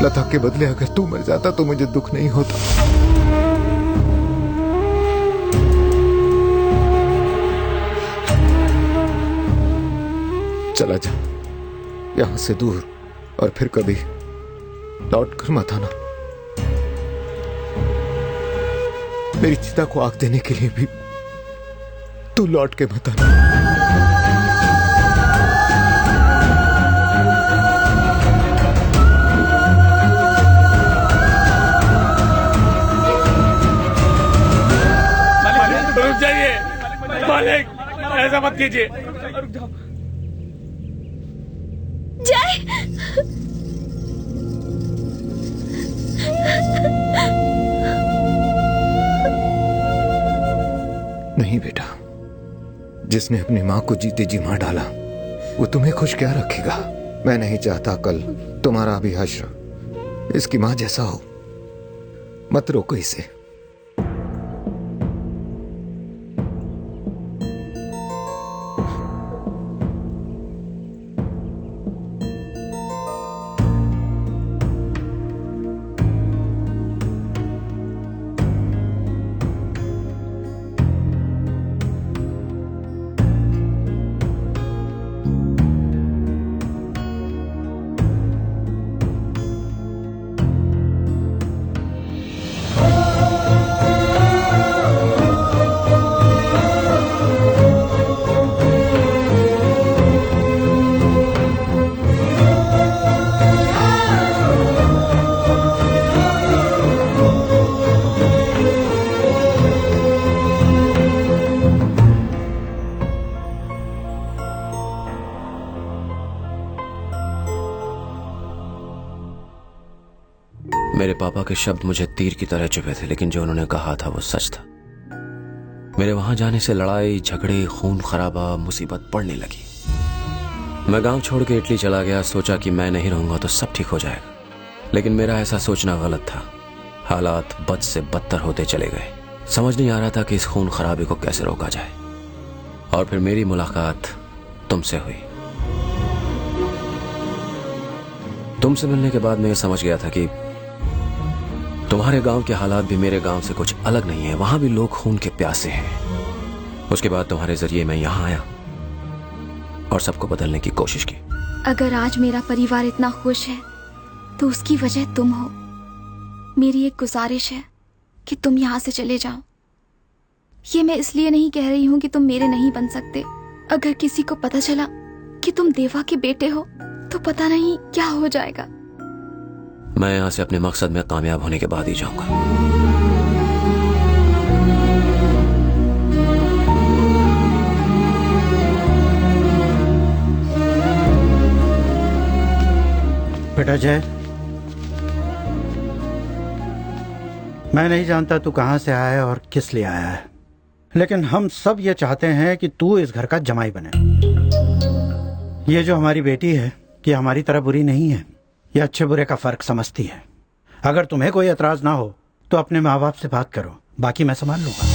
लता के बदले अगर तू मर जाता तो मुझे दुख नहीं होता। चला जा यहां से दूर, और फिर कभी लौट कर मत आना। मेरी चिता को आग देने के लिए भी तू लौट के मत आना। रुक जाइए मालिक, ऐसा मत कीजिए। जय, नहीं बेटा, जिसने अपनी मां को जीते जी मार डाला वो तुम्हें खुश क्या रखेगा। मैं नहीं चाहता कल तुम्हारा भी हश्र इसकी मां जैसा हो। मत रोको इसे। मेरे पापा के शब्द मुझे तीर की तरह चुभे थे, लेकिन जो उन्होंने कहा था वो सच था। मेरे वहां जाने से लड़ाई झगड़े, खून खराबा, मुसीबत बढ़ने लगी। मैं गांव छोड़ के इटली चला गया। सोचा कि मैं नहीं रहूंगा तो सब ठीक हो जाएगा, लेकिन मेरा ऐसा सोचना गलत था। हालात बद से बदतर होते चले गए। समझ नहीं आ रहा था कि इस खून खराबे को कैसे रोका जाए। और फिर मेरी मुलाकात तुमसे हुई। तुमसे मिलने के बाद मैं ये समझ गया था कि तुम्हारे गांव के हालात भी मेरे गांव से कुछ अलग नहीं है। वहां भी लोग खून के प्यासे हैं। उसके बाद तुम्हारे जरिए मैं यहां आया और सबको बदलने की कोशिश की। अगर आज मेरा परिवार इतना खुश है तो उसकी वजह तुम हो। मेरी एक गुजारिश है कि तुम यहाँ से चले जाओ। ये मैं इसलिए नहीं कह रही हूँ कि तुम मेरे नहीं बन सकते। अगर किसी को पता चला कि तुम देवा के बेटे हो तो पता नहीं क्या हो जाएगा। मैं यहां से अपने मकसद में कामयाब होने के बाद ही जाऊंगा। बेटा जय, मैं नहीं जानता तू कहां से आया है और किस लिए आया है, लेकिन हम सब ये चाहते हैं कि तू इस घर का जमाई बने। ये जो हमारी बेटी है ये हमारी तरह बुरी नहीं है। ये अच्छे बुरे का फर्क समझती है। अगर तुम्हें कोई एतराज ना हो तो अपने माँ बाप से बात करो, बाकी मैं संभाल लूंगा।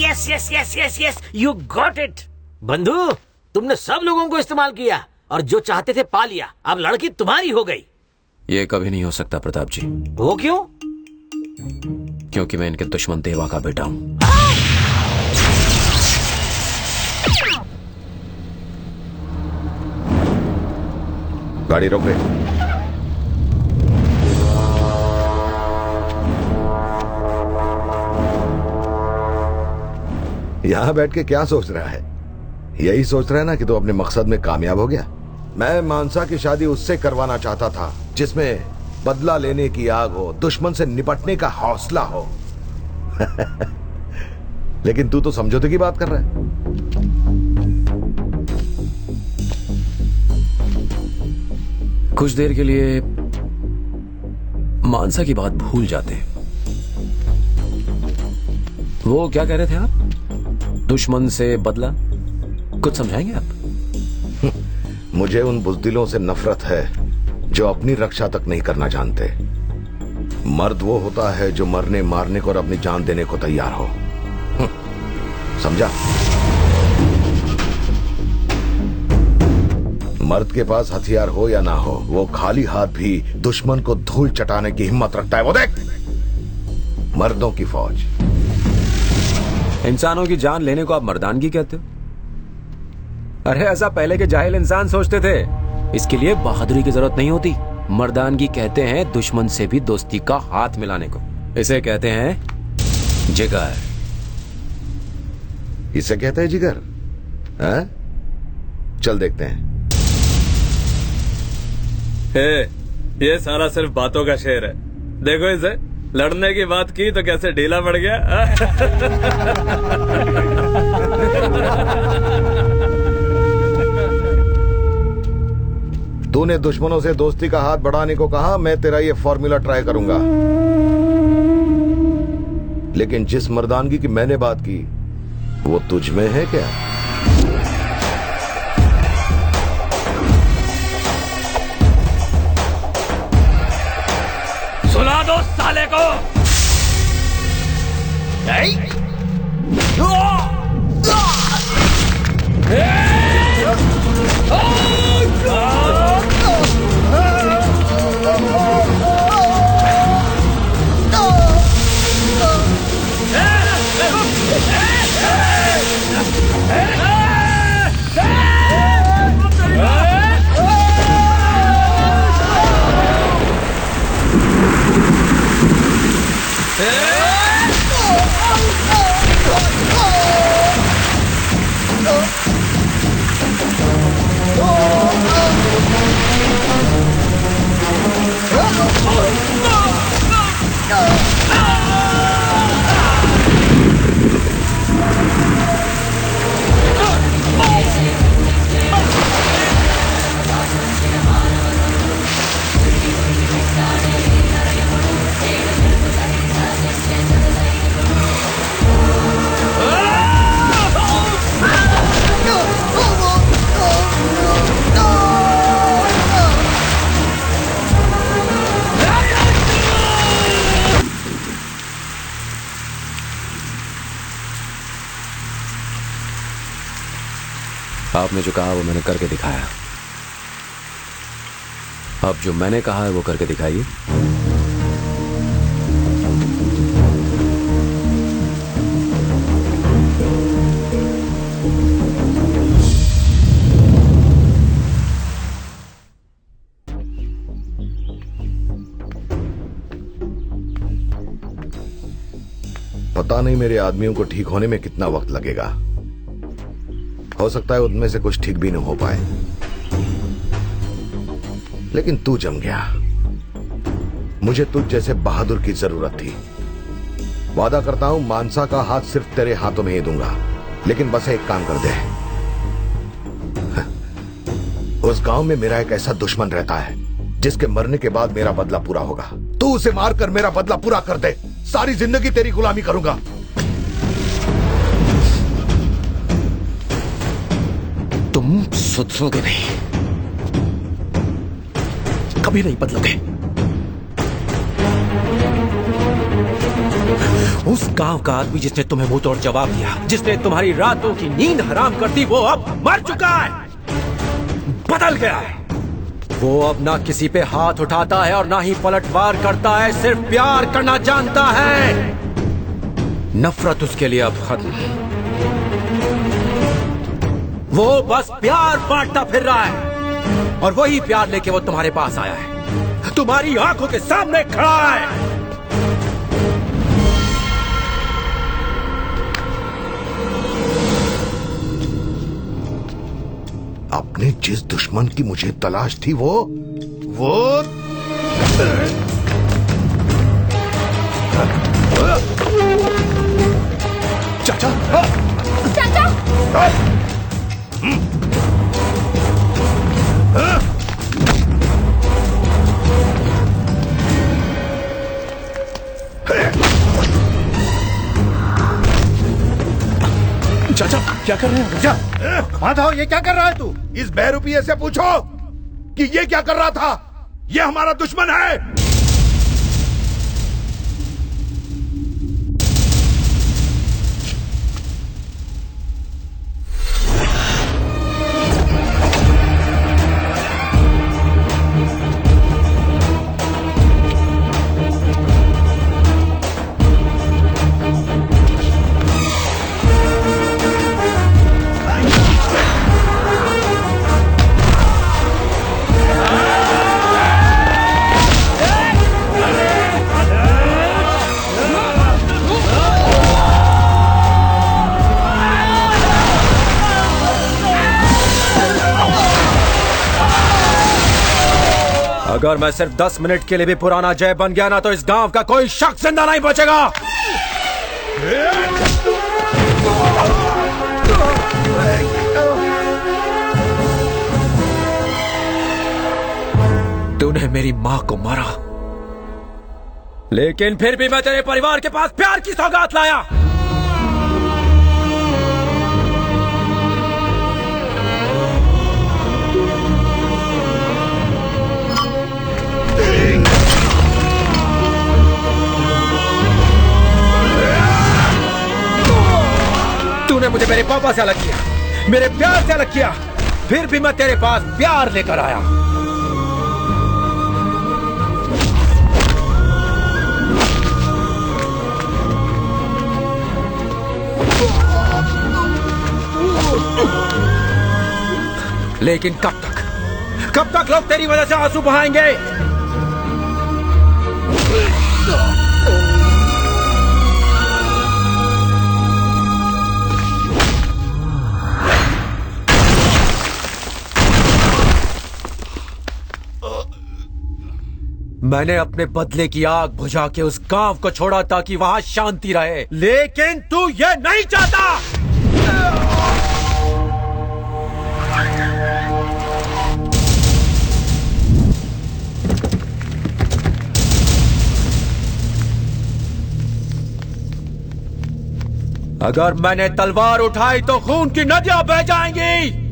Yes yes yes yes yes, you got it. बंधु, तुमने सब लोगों को इस्तेमाल किया और जो चाहते थे पा लिया। अब लड़की तुम्हारी हो गई। ये कभी नहीं हो सकता प्रताप जी। वो क्यों? क्योंकि मैं इनके दुश्मन देवा का बेटा हूं। गाड़ी रोक ले। यहां बैठ के क्या सोच रहा है? यही सोच रहा है ना कि तू अपने मकसद में कामयाब हो गया। मैं मानसा की शादी उससे करवाना चाहता था जिसमें बदला लेने की आग हो, दुश्मन से निपटने का हौसला हो। लेकिन तू तो समझौते की बात कर रहा है। कुछ देर के लिए मानसा की बात भूल जाते हैं। वो क्या कह रहे थे आप? दुश्मन से बदला? कुछ समझाएंगे आप? मुझे उन बुज़दिलों से नफरत है जो अपनी रक्षा तक नहीं करना जानते। मर्द वो होता है जो मरने मारने को और अपनी जान देने को तैयार हो। समझा? मर्द के पास हथियार हो या ना हो, वो खाली हाथ भी दुश्मन को धूल चटाने की हिम्मत रखता है। वो देख, मर्दों की फौज। इंसानों की जान लेने को आप मर्दानगी कहते हो? अरे ऐसा पहले के जाहिल इंसान सोचते थे। इसके लिए बहादुरी की जरूरत नहीं होती। मर्दानगी कहते हैं दुश्मन से भी दोस्ती का हाथ मिलाने को। इसे कहते हैं जिगर। इसे कहते हैं जिगर? हैं? चल देखते हैं। ये सारा सिर्फ बातों का शेर है। देखो इसे, लड़ने की बात की तो कैसे ढीला पड़ गया। तूने दुश्मनों से दोस्ती का हाथ बढ़ाने को कहा, मैं तेरा ये फॉर्मूला ट्राई करूंगा। लेकिन जिस मर्दानगी की मैंने बात की, वो तुझ में है क्या? सुला दो साले को। आपने जो कहा वो मैंने करके दिखाया। अब जो मैंने कहा है वो करके दिखाइए। पता नहीं मेरे आदमियों को ठीक होने में कितना वक्त लगेगा। हो सकता है उनमें से कुछ ठीक भी न हो पाए, लेकिन तू जम गया। मुझे तुझ जैसे बहादुर की जरूरत थी। वादा करता हूं मानसा का हाथ सिर्फ तेरे हाथों में ही दूंगा, लेकिन बस एक काम कर दे। उस गांव में मेरा एक ऐसा दुश्मन रहता है जिसके मरने के बाद मेरा बदला पूरा होगा। तू उसे मारकर मेरा बदला पूरा कर दे, सारी जिंदगी तेरी गुलामी करूंगा। तुम सुधरोगे नहीं, कभी नहीं बदलोगे। उस गांव का आदमी जिसने तुम्हें मुंह तोड़ जवाब दिया, जिसने तुम्हारी रातों की नींद हराम कर दी, वो अब मर चुका है, बदल गया है। वो अब ना किसी पे हाथ उठाता है और ना ही पलटवार करता है, सिर्फ प्यार करना जानता है। नफरत उसके लिए अब खत्म। वो बस प्यार बांटता फिर रहा है, और वही प्यार लेके वो तुम्हारे पास आया है, तुम्हारी आंखों के सामने खड़ा है। अपने जिस दुश्मन की मुझे तलाश थी वो चाचा। चाचा, चाचा क्या कर रहे हैं? चाचा माधव, ये क्या कर रहा है तू? इस बहरूपिये से पूछो कि ये क्या कर रहा था। ये हमारा दुश्मन है। अगर मैं सिर्फ 10 मिनट के लिए भी पुराना जय बन गया ना तो इस गांव का कोई शख्स जिंदा नहीं बचेगा। तूने मेरी मां को मारा, लेकिन फिर भी मैं तेरे परिवार के पास प्यार की सौगात लाया। तूने मुझे मेरे पापा से अलग किया, मेरे प्यार से अलग किया, फिर भी मैं तेरे पास प्यार लेकर आया। लेकिन कब तक लोग तेरी वजह से आंसू बहाएंगे? मैंने अपने बदले की आग बुझा के उस गांव को छोड़ा ताकि वहां शांति रहे, लेकिन तू ये नहीं चाहता। अगर मैंने तलवार उठाई तो खून की नदियां बह जाएंगी।